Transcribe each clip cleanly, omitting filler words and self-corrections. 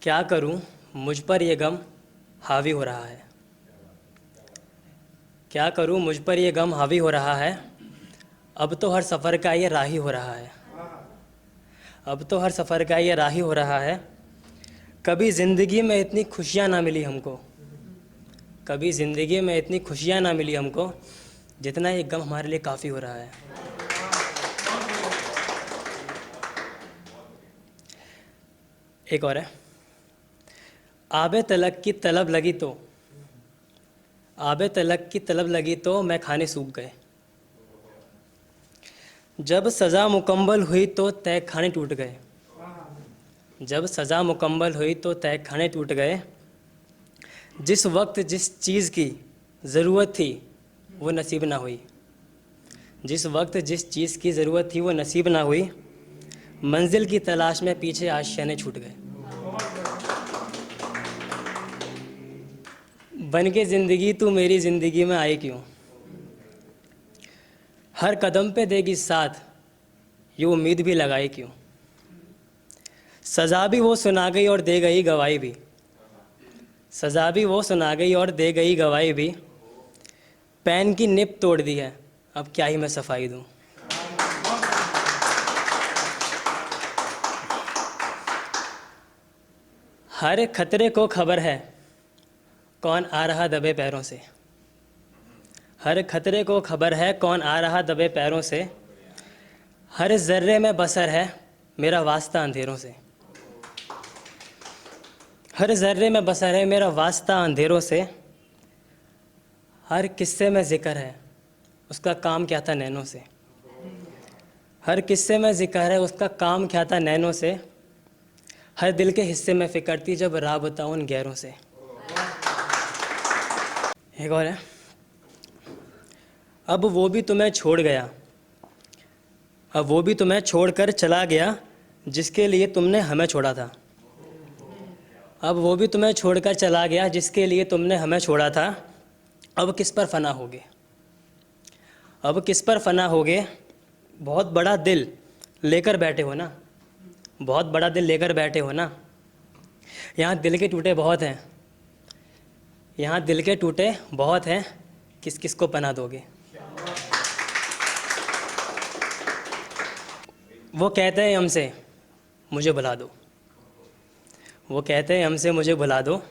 क्या करूं, मुझ पर ये गम हावी हो रहा है। क्या करूं, मुझ पर ये गम हावी हो रहा है। अब तो हर सफ़र का ये राही हो रहा है। अब तो हर सफ़र का ये राही हो रहा है। कभी ज़िंदगी में इतनी खुशियाँ ना मिली हमको। कभी ज़िंदगी में इतनी खुशियाँ ना मिली हमको, जितना ये गम हमारे लिए काफ़ी हो रहा है। एक और है। आबे तलक की तलब लगी तो आबे तलक की तलब लगी तो मैं खाने सूख गए। जब सज़ा मुकम्मल हुई तो तय खाने टूट गए। जब सज़ा मुकम्मल हुई तो तय खाने टूट गए। जिस वक्त जिस चीज़ की ज़रूरत थी वो नसीब ना हुई। जिस वक्त जिस चीज़ की ज़रूरत थी वो नसीब ना हुई। मंजिल की तलाश में पीछे आशियाने छूट गए। बन के ज़िंदगी तू मेरी ज़िंदगी में आई क्यों। हर कदम पे देगी साथ, ये उम्मीद भी लगाई क्यों। सज़ा भी वो सुना गई और दे गई गवाही भी। सज़ा भी वो सुना गई और दे गई गवाही भी। पैन की निब तोड़ दी है, अब क्या ही मैं सफाई दूं। हर खतरे को खबर है, कौन आ रहा दबे पैरों से। हर खतरे को खबर है, कौन आ रहा दबे पैरों से। हर ज़र्रे में बसर है, मेरा वास्ता अंधेरों से। हर ज़र्रे में बसर है, मेरा वास्ता अंधेरों से। हर किस्से में ज़िक्र है, उसका काम क्या था नैनों से। हर किस्से में ज़िक्र है, उसका काम क्या था नैनों से। हर दिल के हिस्से में फ़िक्र थी जब राबता उन गैरों से। एक और है। अब वो भी तुम्हें छोड़ गया, अब वो भी तुम्हें छोड़कर चला गया, जिसके लिए तुमने हमें छोड़ा था। अब वो भी तुम्हें छोड़कर चला गया, जिसके लिए तुमने हमें छोड़ा था। अब किस पर फना होगे, अब किस पर फना होगे। बहुत बड़ा दिल लेकर बैठे हो ना, बहुत बड़ा दिल लेकर बैठे हो ना। यहाँ दिल के टूटे बहुत हैं, यहाँ दिल के टूटे बहुत हैं, किस किस को पना दोगे। वो कहते हैं हमसे मुझे भुला दो, वो कहते हैं हमसे मुझे भुला दो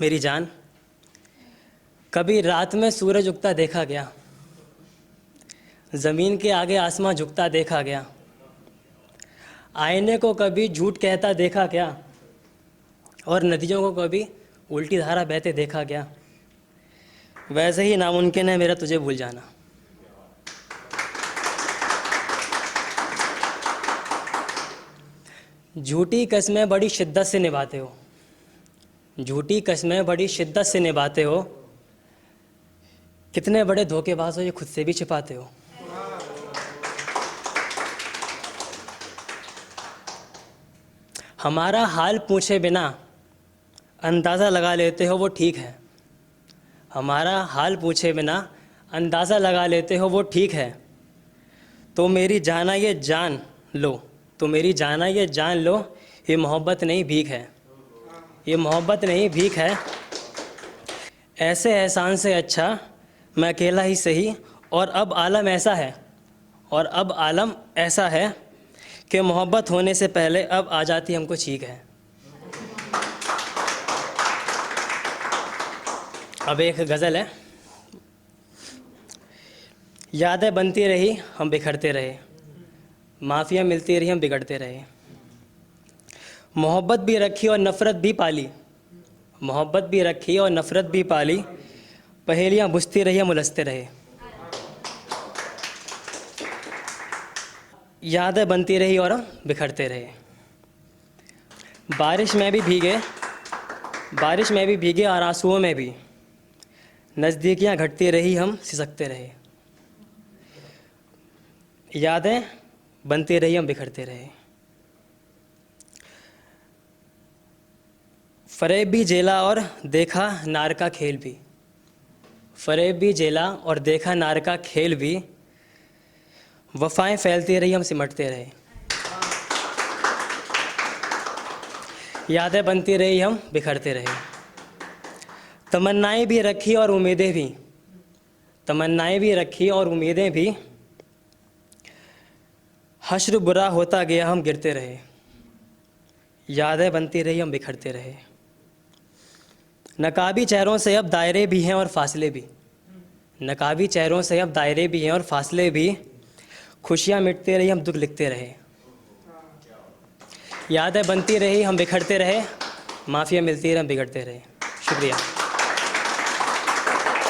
मेरी जान। कभी रात में सूरज उगता देखा गया, ज़मीन के आगे आसमां झुकता देखा गया। आईने को कभी झूठ कहता देखा क्या, और नदियों को कभी उल्टी धारा बहते देखा गया। वैसे ही नामुमकिन है मेरा तुझे भूल जाना। झूठी कस्में बड़ी शिद्दत से निभाते हो, झूठी कस्में बड़ी शिद्दत से निभाते हो। कितने बड़े धोखेबाज हो, ये खुद से भी छिपाते हो। हमारा हाल पूछे बिना अंदाज़ा लगा लेते हो वो ठीक है। हमारा हाल पूछे बिना अंदाज़ा लगा लेते हो वो ठीक है। तो मेरी जाना ये जान लो, तो मेरी जाना ये जान लो, ये मोहब्बत नहीं भीख है, ये मोहब्बत नहीं भीख है। ऐसे एहसान से अच्छा मैं अकेला ही सही। और अब आलम ऐसा है, और अब आलम ऐसा है कि मोहब्बत होने से पहले अब आ जाती हमको छींक है। अब एक गज़ल है। यादें बनती रही हम बिखरते रहे, माफ़िया मिलती रही हम बिगड़ते रहे। मोहब्बत भी रखी और नफ़रत भी पाली, मोहब्बत भी रखी और नफ़रत भी पाली। पहेलियाँ बुझती रही हम उलझते रहे। यादें बनती रही और हम बिखरते रहे। बारिश में भी भीगे, बारिश में भी भीगे और आंसुओं में भी। नज़दीकियाँ घटती रही हम सिसकते रहे। यादें बनती रही हम बिखरते रहे। फ़रेब भी झेला और देखा नार का खेल भी, फ़रेब भी झेला और देखा नार का खेल भी। वफ़ाएं फैलती रही हम सिमटते रहे। यादें बनती रही, हम बिखरते रहे। तमन्नाएं भी रखी और उम्मीदें भी, तमन्नाएं भी रखी और उम्मीदें भी, हश्र बुरा होता गया, हम गिरते रहे। यादें बनती रही, हम बिखरते रहे। नकाबी चेहरों से अब दायरे भी हैं और फासले भी, नकाबी चेहरों से अब दायरे भी हैं और फासले भी, खुशियाँ मिटते रही, हम दुख लिखते रहे। यादें बनती रही, हम बिखरते रहे, माफ़िया मिलती रही, हम बिगड़ते रहे। शुक्रिया।